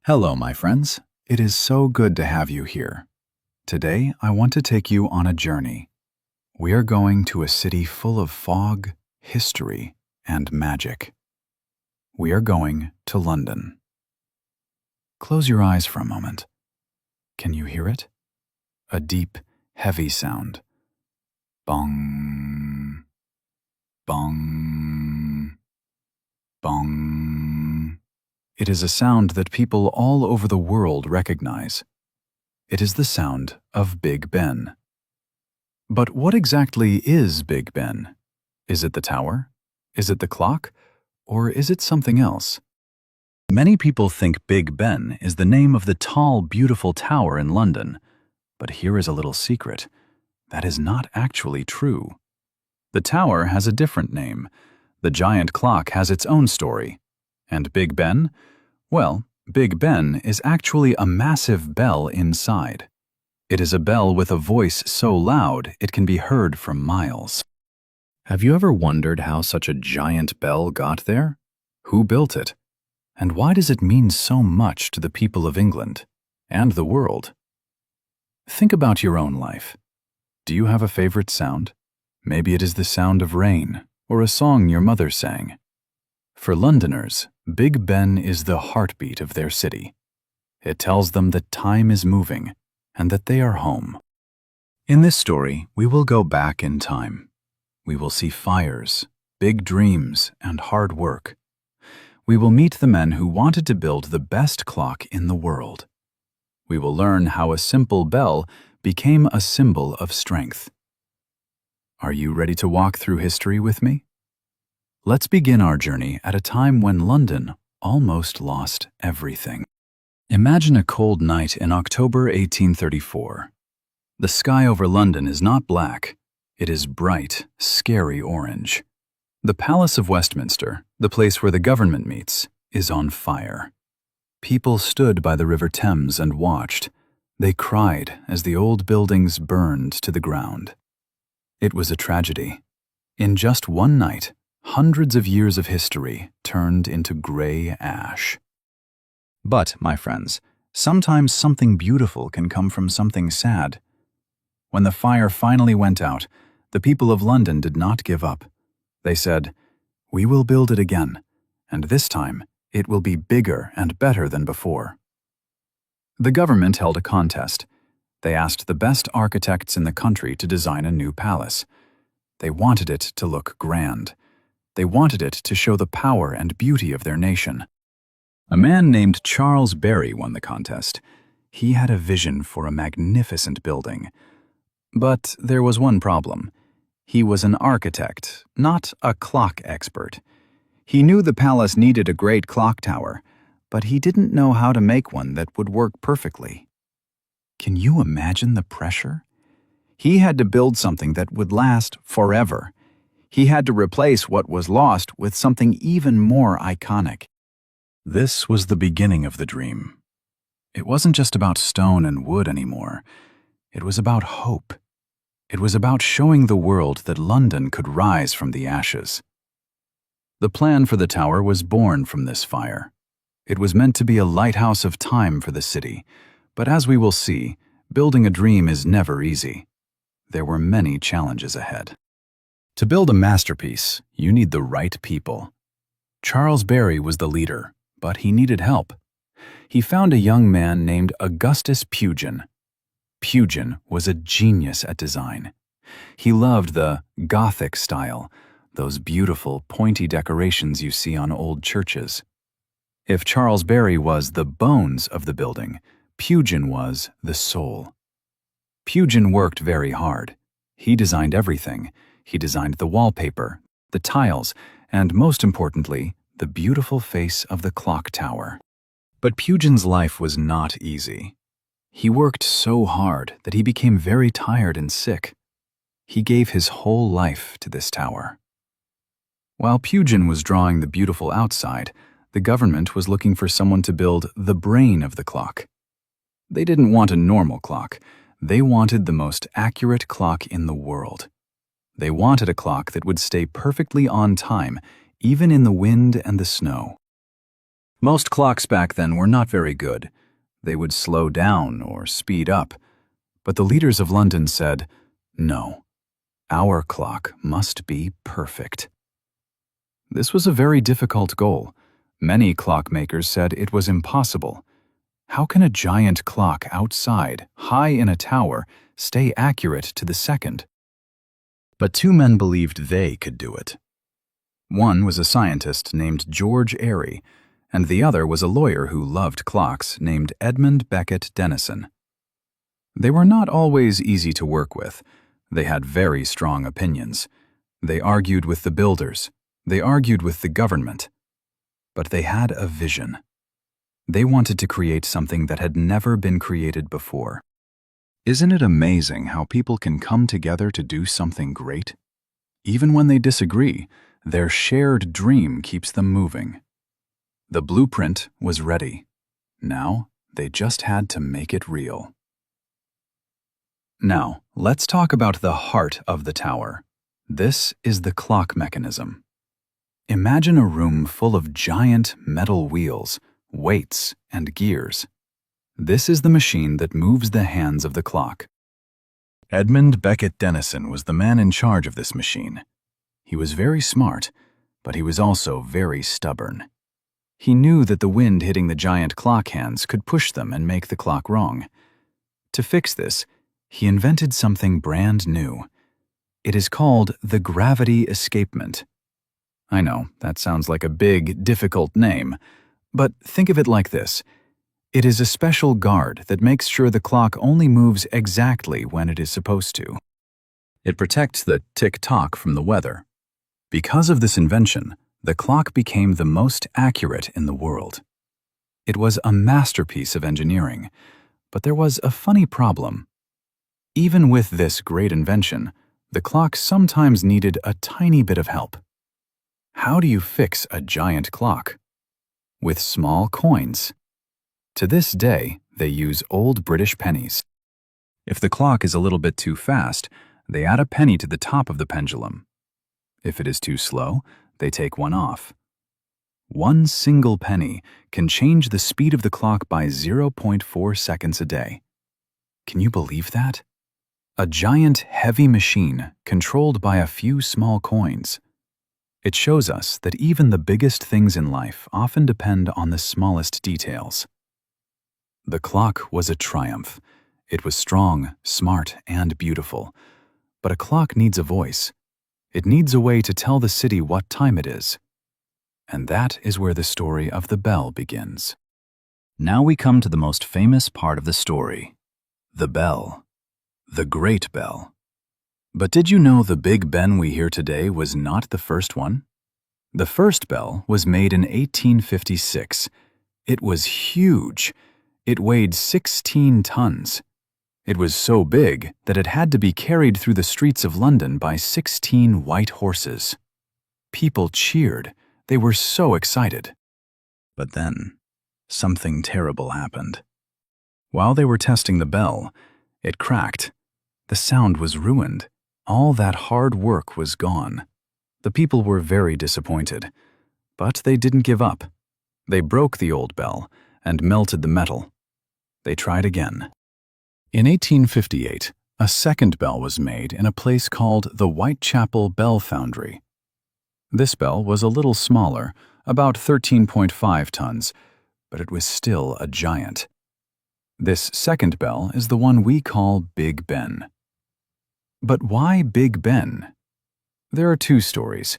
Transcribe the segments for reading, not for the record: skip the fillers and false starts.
Hello, my friends. It is so good to have you here. Today, I want to take you on a journey. We are going to a city full of fog, history, and magic. We are going to London. Close your eyes for a moment. Can you hear it? A deep, heavy sound. Bong, bong, bong. It is a sound that people all over the world recognize. It is the sound of Big Ben. But what exactly is Big Ben? Is it the tower? Is it the clock? Or is it something else? Many people think Big Ben is the name of the tall, beautiful tower in London. But here is a little secret. That is not actually true. The tower has a different name. The giant clock has its own story. And Big Ben? Well, Big Ben is actually a massive bell inside. It is a bell with a voice so loud it can be heard from miles. Have you ever wondered how such a giant bell got there? Who built it? And why does it mean so much to the people of England and the world? Think about your own life. Do you have a favorite sound? Maybe it is the sound of rain or a song your mother sang. For Londoners, Big Ben is the heartbeat of their city. It tells them that time is moving and that they are home. In this story, we will go back in time. We will see fires, big dreams, and hard work. We will meet the men who wanted to build the best clock in the world. We will learn how a simple bell became a symbol of strength. Are you ready to walk through history with me? Let's begin our journey at a time when London almost lost everything. Imagine a cold night in October 1834. The sky over London is not black. It is bright, scary orange. The Palace of Westminster, the place where the government meets, is on fire. People stood by the River Thames and watched. They cried as the old buildings burned to the ground. It was a tragedy. In just one night, hundreds of years of history turned into gray ash. But, my friends, sometimes something beautiful can come from something sad. When the fire finally went out, the people of London did not give up. They said, "We will build it again, and this time it will be bigger and better than before." The government held a contest. They asked the best architects in the country to design a new palace. They wanted it to look grand. They wanted it to show the power and beauty of their nation. A man named Charles Barry won the contest. He had a vision for a magnificent building. But there was one problem. He was an architect, not a clock expert. He knew the palace needed a great clock tower, but he didn't know how to make one that would work perfectly. Can you imagine the pressure? He had to build something that would last forever. He had to replace what was lost with something even more iconic. This was the beginning of the dream. It wasn't just about stone and wood anymore. It was about hope. It was about showing the world that London could rise from the ashes. The plan for the tower was born from this fire. It was meant to be a lighthouse of time for the city, but as we will see, building a dream is never easy. There were many challenges ahead. To build a masterpiece, you need the right people. Charles Barry was the leader, but he needed help. He found a young man named Augustus Pugin. Pugin was a genius at design. He loved the Gothic style, those beautiful, pointy decorations you see on old churches. If Charles Barry was the bones of the building, Pugin was the soul. Pugin worked very hard. He designed everything. He designed the wallpaper, the tiles, and most importantly, the beautiful face of the clock tower. But Pugin's life was not easy. He worked so hard that he became very tired and sick. He gave his whole life to this tower. While Pugin was drawing the beautiful outside, the government was looking for someone to build the brain of the clock. They didn't want a normal clock. They wanted the most accurate clock in the world. They wanted a clock that would stay perfectly on time, even in the wind and the snow. Most clocks back then were not very good. They would slow down or speed up. But the leaders of London said, "No, our clock must be perfect." This was a very difficult goal. Many clockmakers said it was impossible. How can a giant clock outside, high in a tower, stay accurate to the second? But two men believed they could do it. One was a scientist named George Airy, and the other was a lawyer who loved clocks named Edmund Beckett Denison. They were not always easy to work with. They had very strong opinions. They argued with the builders. They argued with the government. But they had a vision. They wanted to create something that had never been created before. Isn't it amazing how people can come together to do something great? Even when they disagree, their shared dream keeps them moving. The blueprint was ready. Now, they just had to make it real. Now, let's talk about the heart of the tower. This is the clock mechanism. Imagine a room full of giant metal wheels, weights, and gears. This is the machine that moves the hands of the clock. Edmund Beckett Denison was the man in charge of this machine. He was very smart, but he was also very stubborn. He knew that the wind hitting the giant clock hands could push them and make the clock wrong. To fix this, he invented something brand new. It is called the gravity escapement. I know, that sounds like a big, difficult name, but think of it like this. It is a special guard that makes sure the clock only moves exactly when it is supposed to. It protects the tick-tock from the weather. Because of this invention, the clock became the most accurate in the world. It was a masterpiece of engineering, but there was a funny problem. Even with this great invention, the clock sometimes needed a tiny bit of help. How do you fix a giant clock? With small coins. To this day, they use old British pennies. If the clock is a little bit too fast, they add a penny to the top of the pendulum. If it is too slow, they take one off. One single penny can change the speed of the clock by 0.4 seconds a day. Can you believe that? A giant, heavy machine controlled by a few small coins. It shows us that even the biggest things in life often depend on the smallest details. The clock was a triumph. It was strong, smart, and beautiful. But a clock needs a voice. It needs a way to tell the city what time it is. And that is where the story of the bell begins. Now we come to the most famous part of the story. The bell. The Great Bell. But did you know the Big Ben we hear today was not the first one? The first bell was made in 1856. It was huge. It weighed 16 tons. It was so big that it had to be carried through the streets of London by 16 white horses. People cheered. They were so excited. But then, something terrible happened. While they were testing the bell, it cracked. The sound was ruined. All that hard work was gone. The people were very disappointed. But they didn't give up. They broke the old bell and melted the metal. They tried again. In 1858, a second bell was made in a place called the Whitechapel Bell Foundry. This bell was a little smaller, about 13.5 tons, but it was still a giant. This second bell is the one we call Big Ben. But why Big Ben? There are two stories.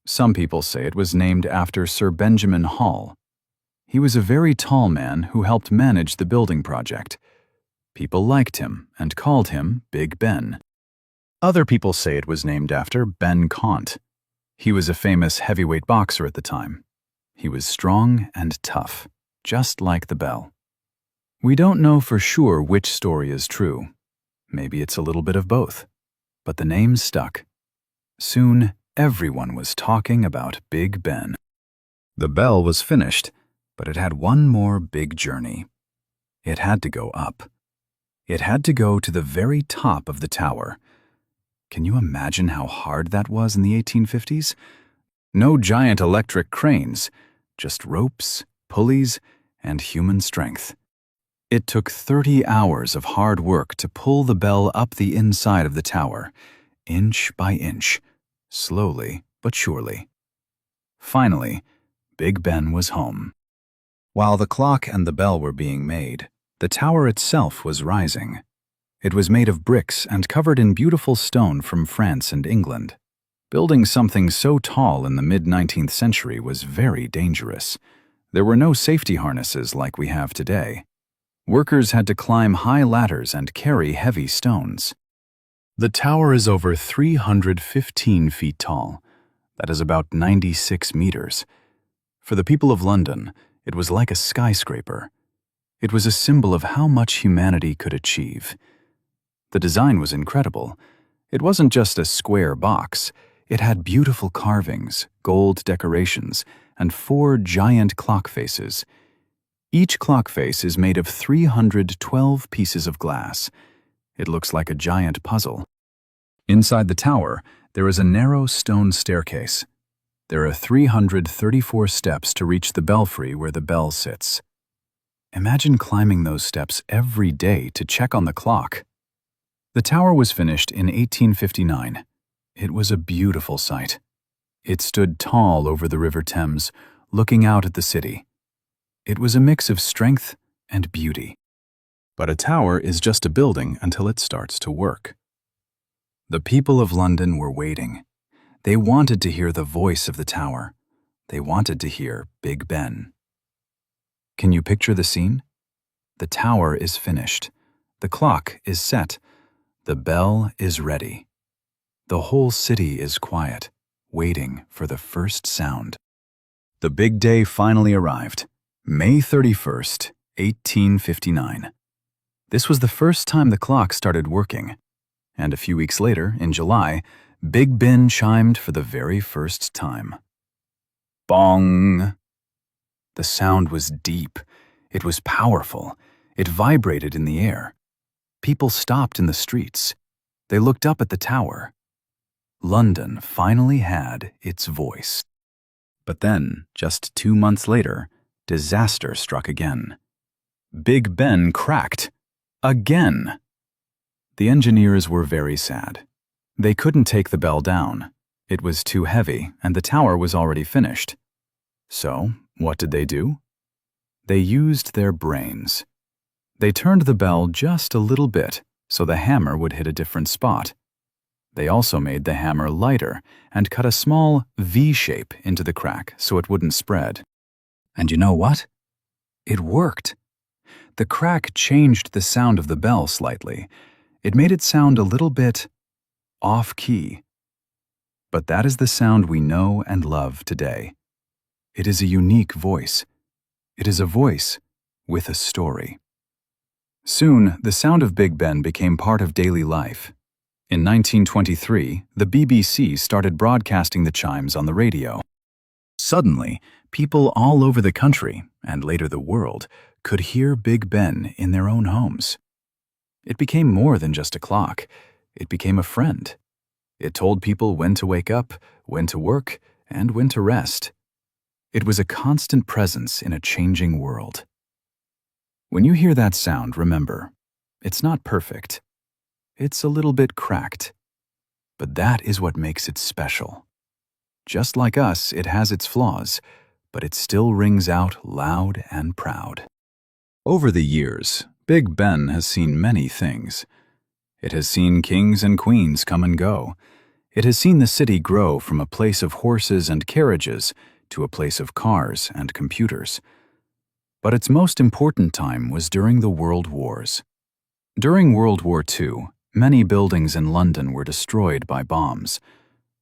Some people say it was named after Sir Benjamin Hall. He was a very tall man who helped manage the building project. People liked him and called him Big Ben. Other people say it was named after Ben Conte. He was a famous heavyweight boxer at the time. He was strong and tough, just like the bell. We don't know for sure which story is true. Maybe it's a little bit of both. But the name stuck. Soon, everyone was talking about Big Ben. The bell was finished, but it had one more big journey. It had to go up. It had to go to the very top of the tower. Can you imagine how hard that was in the 1850s? No giant electric cranes, just ropes, pulleys, and human strength. It took 30 hours of hard work to pull the bell up the inside of the tower, inch by inch, slowly but surely. Finally, Big Ben was home. While the clock and the bell were being made, the tower itself was rising. It was made of bricks and covered in beautiful stone from France and England. Building something so tall in the mid-19th century was very dangerous. There were no safety harnesses like we have today. Workers had to climb high ladders and carry heavy stones. The tower is over 315 feet tall. That is about 96 meters. For the people of London, it was like a skyscraper. It was a symbol of how much humanity could achieve. The design was incredible. It wasn't just a square box. It had beautiful carvings, gold decorations, and 4 giant clock faces. Each clock face is made of 312 pieces of glass. It looks like a giant puzzle. Inside the tower, there is a narrow stone staircase. There are 334 steps to reach the belfry where the bell sits. Imagine climbing those steps every day to check on the clock. The tower was finished in 1859. It was a beautiful sight. It stood tall over the River Thames, looking out at the city. It was a mix of strength and beauty. But a tower is just a building until it starts to work. The people of London were waiting. They wanted to hear the voice of the tower. They wanted to hear Big Ben. Can you picture the scene? The tower is finished. The clock is set. The bell is ready. The whole city is quiet, waiting for the first sound. The big day finally arrived. May 31st, 1859. This was the first time the clock started working. And a few weeks later, in July, Big Ben chimed for the very first time. BONG! The sound was deep. It was powerful. It vibrated in the air. People stopped in the streets. They looked up at the tower. London finally had its voice. But then, just 2 months later, disaster struck again. Big Ben cracked. Again! The engineers were very sad. They couldn't take the bell down. It was too heavy, and the tower was already finished. So, what did they do? They used their brains. They turned the bell just a little bit so the hammer would hit a different spot. They also made the hammer lighter and cut a small V shape into the crack so it wouldn't spread. And you know what? It worked. The crack changed the sound of the bell slightly. It made it sound a little bit off-key. But that is the sound we know and love today. It is a unique voice. It is a voice with a story. Soon, the sound of Big Ben became part of daily life. In 1923, the BBC started broadcasting the chimes on the radio. Suddenly, people all over the country, and later the world, could hear Big Ben in their own homes. It became more than just a clock. It became a friend. It told people when to wake up, when to work, and when to rest. It was a constant presence in a changing world. When you hear that sound, remember, it's not perfect. It's a little bit cracked. But that is what makes it special. Just like us, it has its flaws, but it still rings out loud and proud. Over the years, Big Ben has seen many things. It has seen kings and queens come and go. It has seen the city grow from a place of horses and carriages to a place of cars and computers. But its most important time was during the World Wars. During World War II, many buildings in London were destroyed by bombs.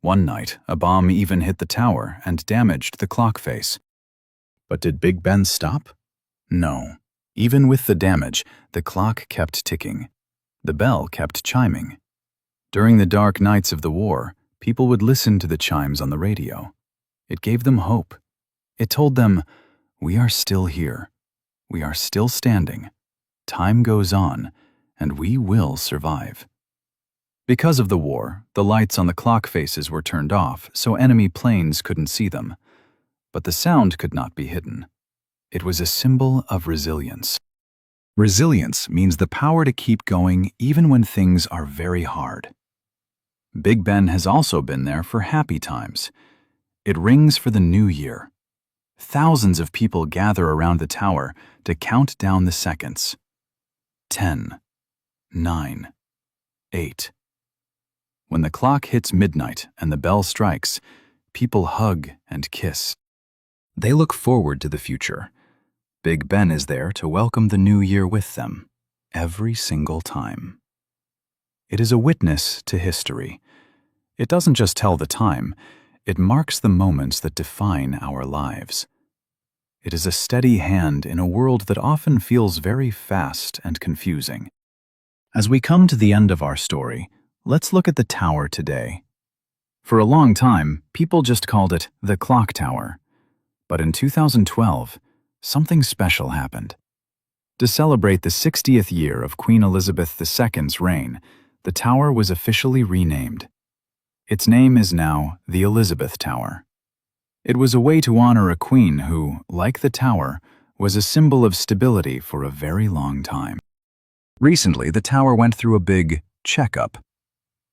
One night, a bomb even hit the tower and damaged the clock face. But did Big Ben stop? No. Even with the damage, the clock kept ticking. The bell kept chiming. During the dark nights of the war, people would listen to the chimes on the radio. It gave them hope. It told them, "We are still here. We are still standing. Time goes on, and we will survive." Because of the war, the lights on the clock faces were turned off so enemy planes couldn't see them. But the sound could not be hidden. It was a symbol of resilience. Resilience means the power to keep going even when things are very hard. Big Ben has also been there for happy times. It rings for the new year. Thousands of people gather around the tower to count down the seconds. 10, 9, 8. When the clock hits midnight and the bell strikes, people hug and kiss. They look forward to the future. Big Ben is there to welcome the new year with them, every single time. It is a witness to history. It doesn't just tell the time, it marks the moments that define our lives. It is a steady hand in a world that often feels very fast and confusing. As we come to the end of our story, let's look at the tower today. For a long time, people just called it the Clock Tower. But in 2012, something special happened. To celebrate the 60th year of Queen Elizabeth II's reign, the tower was officially renamed. Its name is now the Elizabeth Tower. It was a way to honor a queen who, like the tower, was a symbol of stability for a very long time. Recently, the tower went through a big checkup.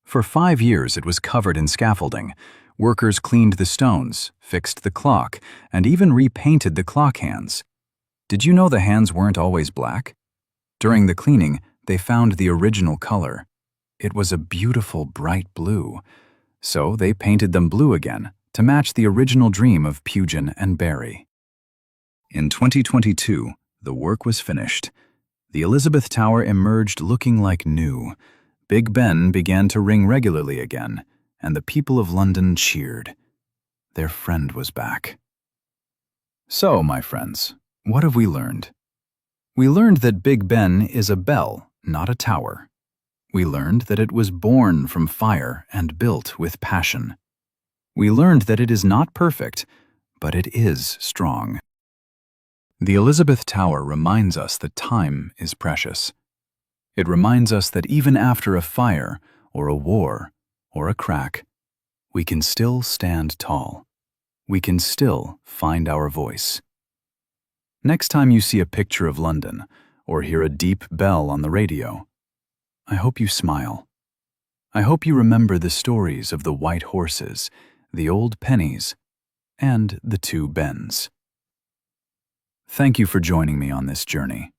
For 5 years, it was covered in scaffolding. Workers cleaned the stones, fixed the clock, and even repainted the clock hands. Did you know the hands weren't always black? During the cleaning, they found the original color. It was a beautiful bright blue. So they painted them blue again to match the original dream of Pugin and Barry. In 2022, the work was finished. The Elizabeth Tower emerged looking like new. Big Ben began to ring regularly again, and the people of London cheered. Their friend was back. So, my friends, what have we learned? We learned that Big Ben is a bell, not a tower. We learned that it was born from fire and built with passion. We learned that it is not perfect, but it is strong. The Elizabeth Tower reminds us that time is precious. It reminds us that even after a fire, or a war, or a crack, we can still stand tall. We can still find our voice. Next time you see a picture of London, or hear a deep bell on the radio, I hope you smile. I hope you remember the stories of the white horses, the old pennies, and the 2 Bens. Thank you for joining me on this journey.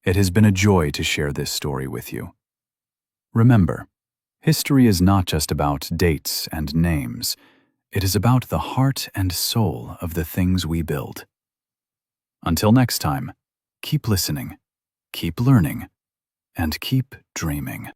It has been a joy to share this story with you. Remember, history is not just about dates and names. It is about the heart and soul of the things we build. Until next time, keep listening, keep learning, and keep dreaming.